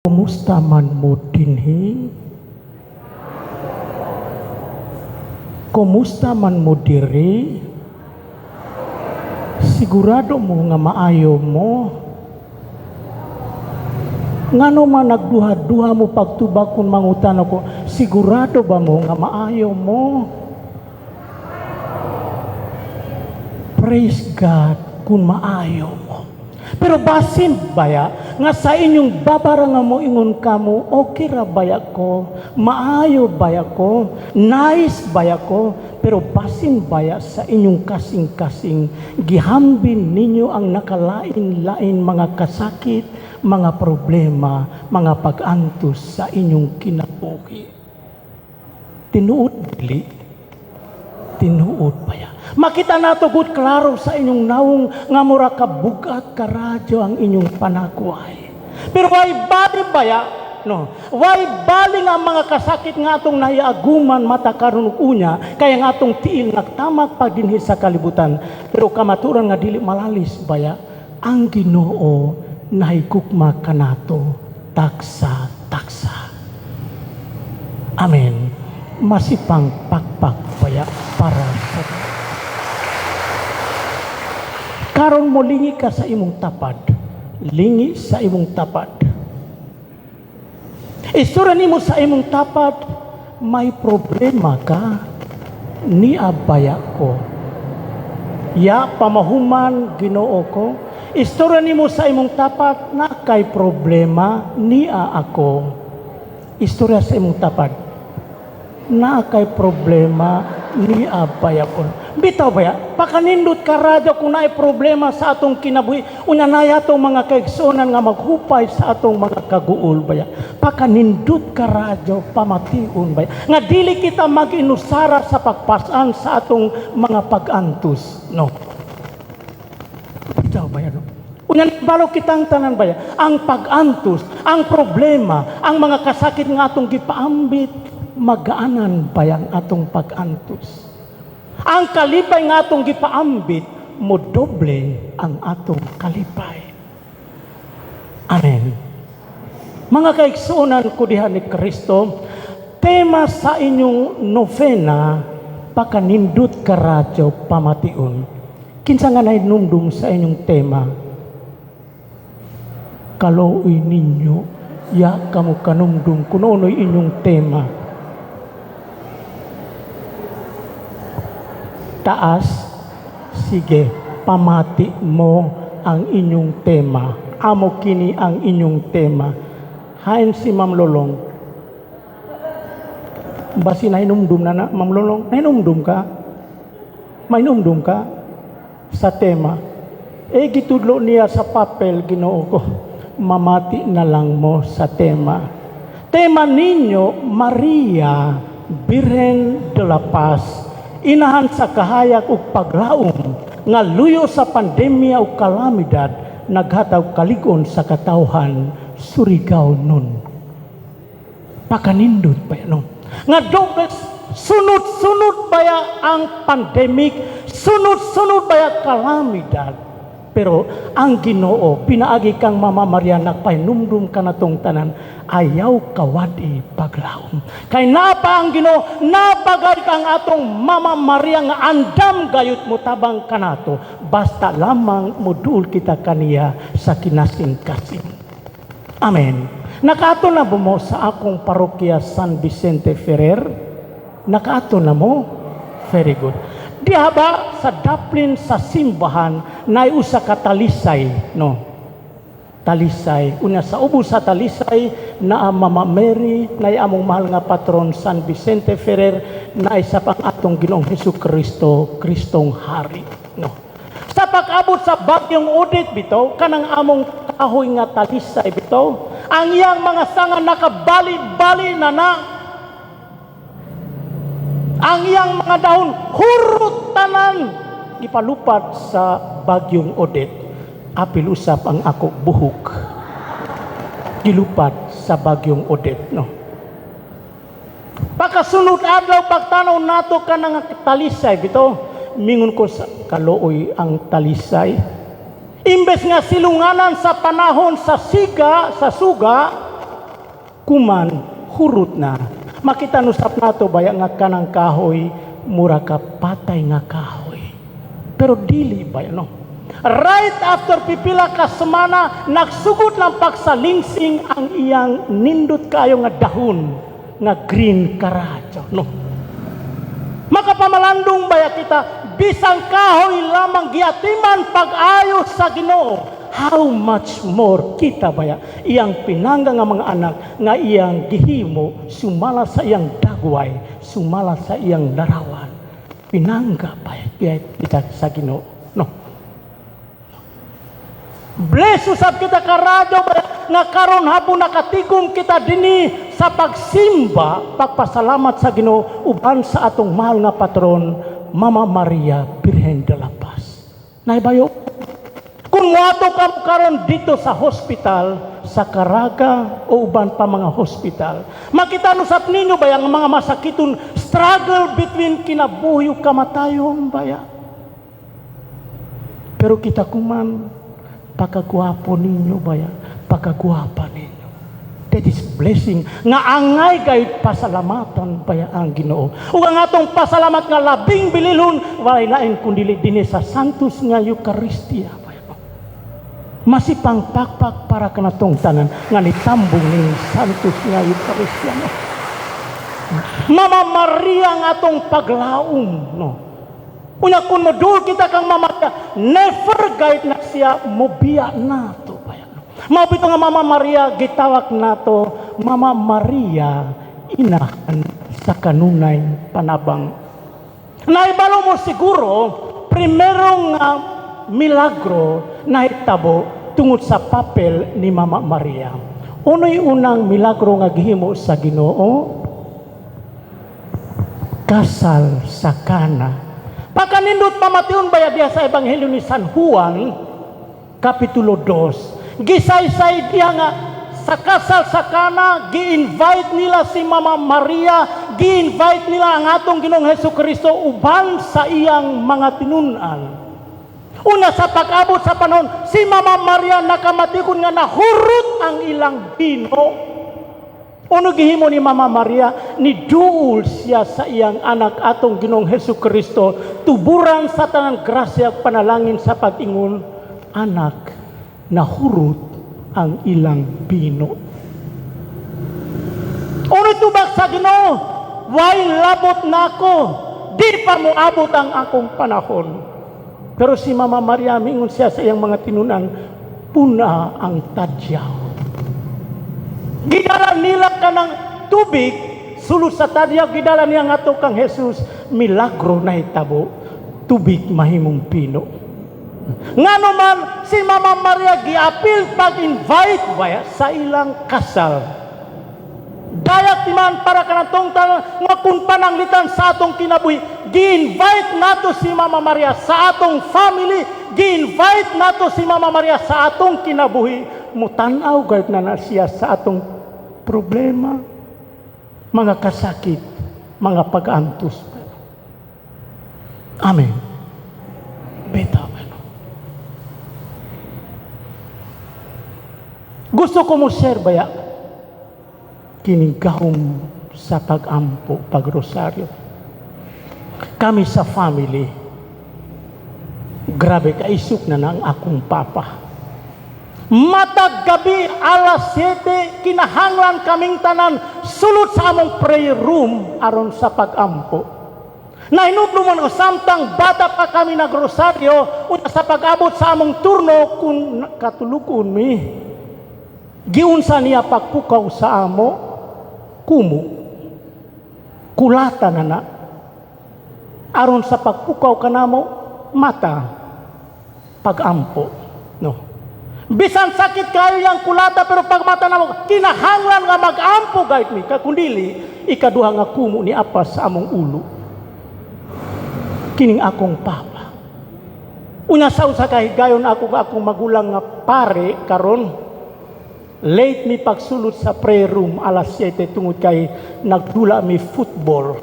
Kumusta man mo dinhi? Kumusta man mo diri? Sigurado mo nga maayo mo? Ngano man nagduha-duha mo pagtubag kung mangutan ako, sigurado ba mo nga maayo mo? Praise God kung maayo mo. Pero basin baya nga sa inyong babarangan mo ingon kamo, okay ra baya ko, maayo baya ko, nice baya ko, pero basin baya sa inyong kasing-kasing gihambin ninyo ang nakalain-lain mga kasakit, mga problema, mga pag-antos sa inyong kinabuhi. Tinuod dili, tinuod baya. Makita nato gud klaro sa inyong nawong nga mura ka bugat ka radyo ang inyong panakuhay. Pero why bali baya? No. Why bali nga mga kasakit nga atong nahiaguman mata karon unya kaya nga atong tiil nagtamak pa dinhi sa kalibutan. Pero kamaturan nga dili malalis baya ang Ginoo nahigugma kanato taksa-taksa. Amen. Masipang pakpak baya para sa karon mo lingi ka sa imong tapad. Lingi sa imong tapad. Istura nimo sa imong tapad, may problema ka, ni abaya ko. Ya pamahuman Ginoo ko. Istura nimo sa imong tapat, na kay problema, niya ako. Istorya sa imong tapad, na kay problema, ni abaya ko. Bitaw baya, pakanindot ka radyo kung naay problema sa atong kinabuhi, unanay atong mga kaigsunan nga maghupay sa atong mga kaguol baya. Pakanindot ka radyo, pamation baya. Nga dili kita mag-inusara sa pagpasan sa atong mga pag-antos. No. Bitaw baya, no. Unan balo kitang tanan baya, ang pag-antos, ang problema, ang mga kasakit nga atong gipaambit, magaanan bayang atong pag-antos. Ang kalipay nga atong gipaambit, mo doble ang atong kalipay. Amen. Mga kaigsuonan ko diha ni Kristo, tema sa inyong novena, pakanindot ka radyo pamation. Kinsa nga nahinumdum sa inyong tema? Kaluoy ninyo, ya kamo kanumdum kunonoy inyong tema. Taas, sige, pamati mo ang inyong tema. Amo kini ang inyong tema. Hain si Ma'am Lolong. Basi nahinumdum na Ma'am Lolong? Nahinumdum ka? Mainumdum ka sa tema? Gitudlo niya sa papel, Ginoo ko. Mamati na lang mo sa tema. Tema ninyo, Maria, Birhen de la Paz, inahan sa kahayag ug paglaom nga luyo sa pandemya ug kalamidad naghataw kaligon sa katawhan Surigao nun. Pakanindot pa no. Nga dobles sunod-sunod baya ang pandemic, sunod-sunod baya kalamidad. Pero ang Ginoo pinaagi kang Mama Maria nagpahinumdum ka natong tanan, ayaw kawadi paglaom. Kay napa ang Ginoo napagad kang atong Mama Maria nga andam gayud mo tabang kanato, basta lamang modul kita kaniya sa kinasing-kasing. Amen. Nakaato na mo sa akong parokya San Vicente Ferrer? Nakaato na mo? Very good. Diha ba sa daplin sa simbahan na usa ka talisay, no? Talisay. Una sa ubos sa talisay na Mama Mary, na among mahal nga patron San Vicente Ferrer, na isa pang atong Ginoong Hesukristo, Kristong Hari, no? Sa pag-abot sa bagyong Odette bitaw, kanang among kahoy nga talisay bitaw, ang iyang mga sanga nakabali-bali na ang iyang mga dahon hurot tanan ipalupad sa bagyong Odette. Apil usap ang ako buhok gilupad sa bagyong Odette, no. Pagkasunod adlaw pagtanaw nato ka nga talisay bito, mingon ko sa kaluoy ang talisay. Imbes nga silunganan sa panahon sa suga, kuman hurot na. Makita nusap nato baya nga kanang kahoy, mura ka patay nga kahoy. Pero dili baya no. Right after pipila ka semana, nagsugod ng pagsalingsing ang iyang nindot kayo nga dahon, nga green karadyo. No? Makapamalandong baya kita, bisang kahoy lamang giatiman pag-ayos sa Ginoo. How much more kita baya, iyang pinangga nga mga anak, nga iyang gihimo, sumala sa iyang dagway, sumala sa iyang larawan. Pinangga baya kita sa Ginoo. No? Bless usab kita karadyo nga karon hapon nakatigom kita dinhi sa pagsimba, pagpasalamat sa Ginoo uban sa atong mahal nga patron Mama Maria Birhen de la Paz. Naibayo kung moato ka karon dito sa hospital sa Caraga o uban pa mga hospital, makita nusap ninyo ba ang mga masakiton struggle between kinabuhi ug kamatayon baya. Pero kita kuman pagkagwapo ninyo baya, pagkagwapa ninyo. That is blessing. Nga angay gayud pasalamatan baya ang Ginoo. Ug ang atong pasalamat nga labing bililhon, walay lain kundili dinhi sa Santos nga Eucharistia baya. Masipang pakpak para kanatong tanan nga nitambong ning Santos nga Eucharistia. No? Mama Maria ang atong paglaom, no. Unya kun modul kita kang Mama Maria, never guide na siya mobiya nato baya. Mao bito nga Mama Maria gitawag nato Mama Maria inahan sa kanunay panabang. Naibalo mo siguro primerong milagro na hitabo tungod sa papel ni Mama Maria. Unoy unang milagro nga gihimo sa Ginoo? Kasal sa Kana. Pagkanindot pamation baya diya sa Ebanghelyo ni San Juan, Kapitulo 2. Gisaysay diya nga sa kasal sa Kana, gi-invite nila si Mama Maria, gi-invite nila ang atong Ginoong Hesukristo uban sa iyang mga tinunan. Una sa pag-abot sa panahon, si Mama Maria nakamatikon nga nahurot ang ilang bino. Uno gihimo ni Mama Maria, ni duol siya sa iyang anak atong Ginoong Hesukristo, tuburan sa tanang grasya ug panalangin sa pag-ingon, anak, nahurot ang ilang bino. Uno tubag sa Ginoo, way labot nako, di pa mo abot ang akong panahon. Pero si Mama Maria, mingon siya sa iyang mga tinunan, puna ang tadyaw. Gidala nila ka ng tubig, sulod sa tadyaw, gidala niya nga to kang Jesus, milagro na hitabo, tubig mahimong pino. Nga naman, si Mama Maria giapil pag-invite baya sa ilang kasal. Dayat man para kanatong tanan nga kung pananglitan sa atong kinabuhi, gi-invite nato si Mama Maria sa atong family, gi-invite nato si Mama Maria sa atong kinabuhi. Mutanaw gayud na siya sa atong problema, mga kasakit, mga pag-antos. Amen. Beta. Gusto ko mo share baya kinigahom sa pag-ampo, pag-rosaryo. Kami sa family, grabe kaisuk na ang akong papa. Matag gabi alas 7 kinahanglan kaming tanan sulod sa among prayer room aron sa pag-ampo. Nahinudlo man ko samtang bata pa kami nagrosaryo una sa pag-abot sa among turno kung katulugon mi. Giunsa niya pagpukaw sa amo kumo. Kulata na aron sa pagpukaw kanamo mata pag-ampo. No. Bisan sakit kayo yang kulata pero pag mata namo kinahanglan nga mag-ampo gayud mi kundili ikaduha nga kumo ni apas sa among ulo. Kining akong papa. Unya sa usa ka higayon akong magulang nga pare karon late mi pagsulod sa prayer room alas 7 tungod kay nagdula mi football.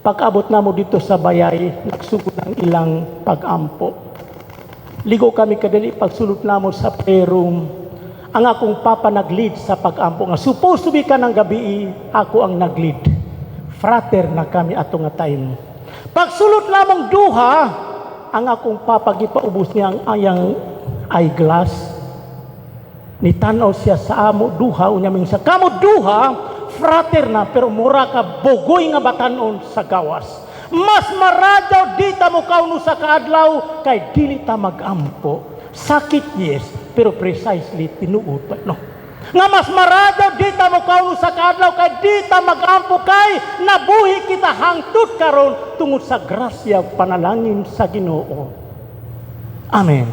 Pag-abot namo dito sa bayay nagsugod ang ilang pag-ampo. Ligo kami kadali pagsulot namo sa prayer room. ang akong papa nag-lead sa pag-ampo nga supposed to be ka ng gabi, ako ang nag-lead. Frater na kami ato nga time. Pagsulot lamang duha, ang akong papa gipaubos niya ang ayang eyeglass. Nitanaw siya sa amo duha, unya ming sa kamo duha, frater na, pero mura ka bogoy nga batanon sa gawas. Mas maradaw di ta mo kauno sa kaadlaw, kay dili ta mag-ampo. Sakit yes, pero precisely tinuod pa, no? Nga mas maradaw di ta mo kauno sa kaadlaw, kay di ta mag-ampo, kay nabuhi kita hangtod karon tungod sa grasya panalangin sa Ginoo. Amen.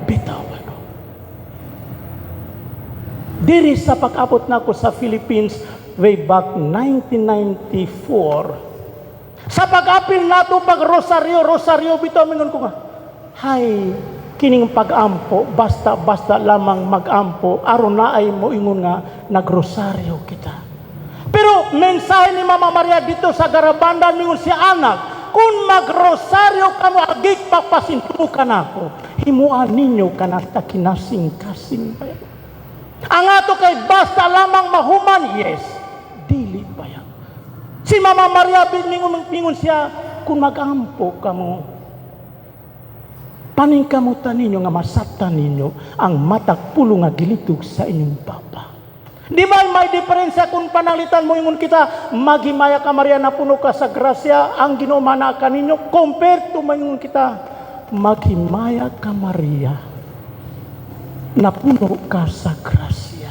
Bitaw. Diri sa pag-abot nako sa Philippines way back 1994. Sa pag-apil nato pag rosaryo bitaw mingon ko nga, hay kining pag-ampo basta lamang mag-ampo aron na ay moingon nga nagrosaryo kita. Pero mensahe ni Mama Maria dito sa Garabanda mingon siya, anak, kung magrosaryo ka mo agik papasinto ka nako, himuan ninyo kanata kinasing-kasing ba? Ang ato kay basta lamang mahuman, yes, dili ba yan? Si Mama Maria mingon siya, kung mag-ampo ka mo, paningkamutan ninyo nga masabtan ninyo ang matak pulo nga gilitog sa inyong papa. Di ba may diferensya kung panalitan mo ingon kita, maghimaya ka Maria na puno ka sa grasya, ang Ginoo mana ka ninyo, compared to mayon kita, maghimaya ka Maria na puno ka sa grasya,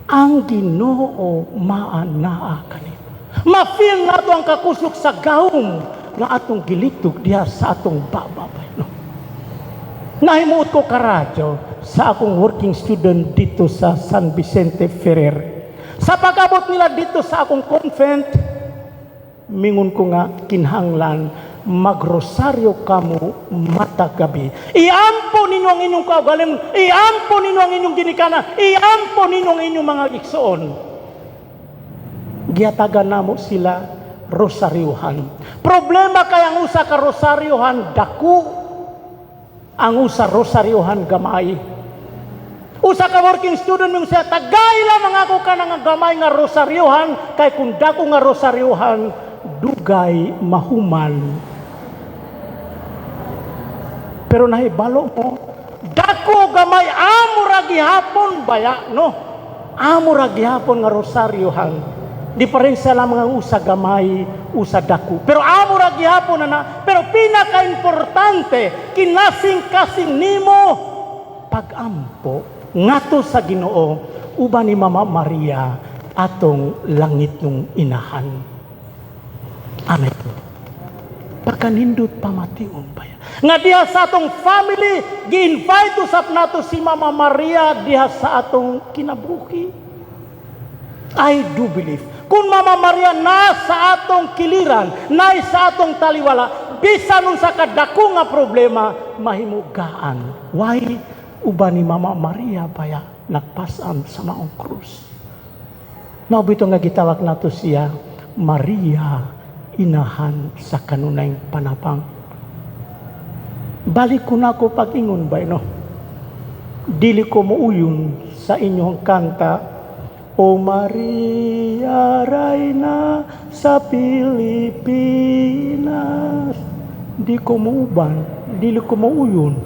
ang Ginoo maanaa kanimo. Ma-feel nato ang kakusok sa gawong nga atong gilitog diha sa atong bababay. No? Nahimuot ko karadyo sa akong working student dito sa San Vicente Ferrer. Sa pag-abot nila dito sa akong convent, mingon ko nga kinhanglan, magrosaryo kamo mata gabi. Iampo ninyo ang inyong kaugalingon, iampo ninyo ang inyong ginikanan, iampo ninyo ang inyong mga igsoon. Giyatagan namo sila rosaryuhan. Problema kay ang usa ka rosaryuhan dako, ang usa rosaryuhan gamay. Usa ka working student mong siya, tagay lamang ako ka nga gamay nga rosaryuhan, kay kung dako nga rosaryuhan, dugay mahuman. Pero nahibalo mo, dako gamay amo ra gihapon baya, no? Amo ra gihapon nga rosaryuhan. Diferensya lamang ang usa gamay, usa dako. Pero amo ra gihapon na, pero pinaka-importante, kinasing-kasing nimo pag-ampo ngato sa Ginoo uban ni Mama Maria atong langit nung inahan. Amen. Pagkanindot pamation ba yan? Nga diha sa atong family, gi-invite usap nato si Mama Maria diha sa atong kinabuhi. I do believe. Kung Mama Maria na sa atong kiliran, na sa atong taliwala, bisan nun sa kadako nga problema, mahimugaan. Why? Uban ni Mama Maria baya nagpasan sa maong krus. Naubito nga gitawag nato siya, Maria, inahan sa kanunay panapang. Balik ko na ako pag-ingon ba, no? Dili ko muuyon sa inyong kanta, O Maria, Rayna sa Pilipinas. Di ko muuban, dili ko muuyon.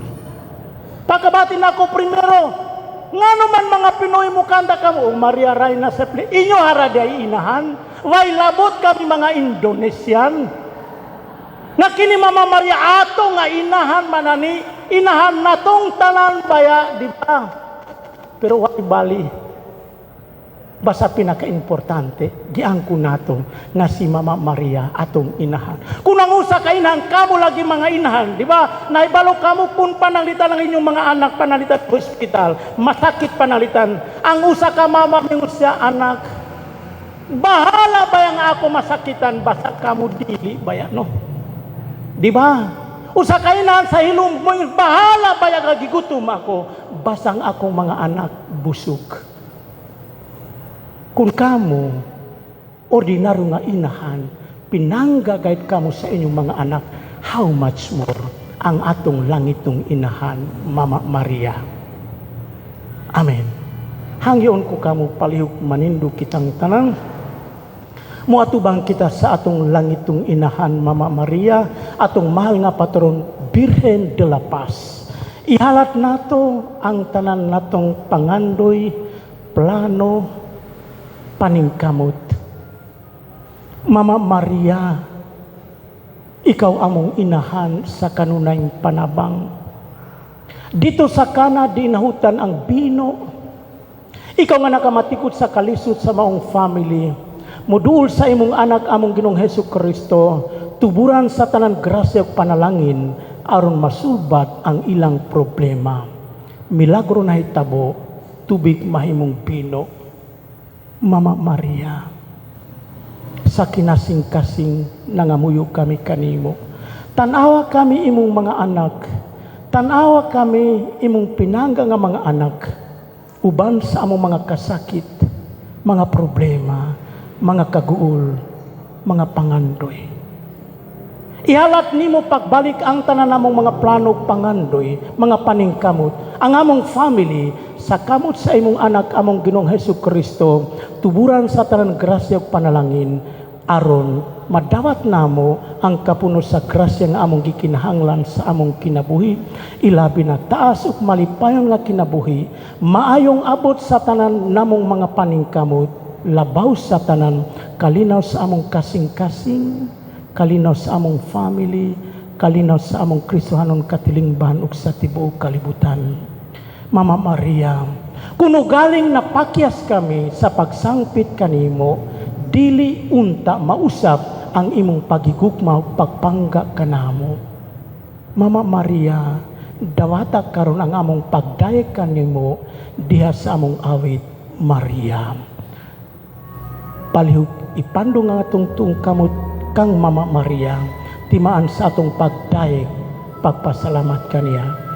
Pagkabatin ako primero, nga naman mga Pinoy mo kanta ka mo, O Maria, Rayna sa Pilipinas. Inyo haraday inahan, way labot kami mga Indonesian. Nga kini Mama Maria ato nga inahan manani, inahan natong tanan baya, di ba? Pero way bali. Basta pinaka-importante, giangko nato nga si Mama Maria atong inahan. Kung ang usa ka inahan, kamo lagi mga inahan, di ba? Naibalo kamo pun panalitan ng inyong mga anak, panalitan hospital, masakit panalitan. Ang usa ka mama mingon siya, anak, bahala ba yang ako masakitan, basta kamo dili ba yan, no? Di ba? Usa ka inahan sa hilom mo, bahala ba yang gigutom ako, basang akong mga anak busog. Kung kamo, ordinaryo nga inahan, pinanggagayt kamo sa inyong mga anak, how much more ang atong langitong inahan, Mama Maria. Amen. hangyon ko kamo palihok manindo kitang tanan. Muatubang kita sa atong langitong inahan Mama Maria, atong mahal nga patron Birhen de la Paz. Ihalat nato ang tanan natong pangandoy, plano, paningkamot. Mama Maria, ikaw among inahan sa kanunayng panabang. Dito sa kana di nahutan ang bino. Ikaw nga nakamatikot sa kalisod sa maong family. Muduol sa imong anak among Ginoong Hesus Kristo, tuburan sa tanan grasya ug panalangin aron masulbat ang ilang problema. Milagro na hitabo, tubig mahimong bino. Mama Maria, sa kinasing-kasing nangamuyo kami kanimo. Tanawa kami imong mga anak. Tanawa kami imong pinangga nga mga anak. Uban sa among mga kasakit, mga problema, mga kaguol, mga pangandoy. Ihalat nimo pagbalik ang tanan namong mga plano pangandoy, mga paningkamot, ang among family sa kamot sa imong anak among Ginoong Hesus Kristo, tuburan sa tanan grasya ug panalangin aron madawat namo ang kapuno sa grasya nga among gikinahanglan sa among kinabuhi, ilabi na taas ug malipayon nga kinabuhi, maayong abot sa tanan namong mga paningkamot, labaw sa tanan, kalinaw sa among kasing-kasing, kalinaw sa among family, kalinaw sa among Kristohanon katilingban ug sa tibuok kalibutan. Mama Maria, kuno galing napakyas kami sa pagsangpit kanimo, dili unta mausap ang imong pagigugma ug pagpangga kanamo. Mama Maria, dawata karon ang among pagdayeg kanimo diha sa among awit Maria. Palihog ipandong nga atong tungkamot kang Mama Maria, timaan sa atong pagdayeg, pagpasalamat kaniya.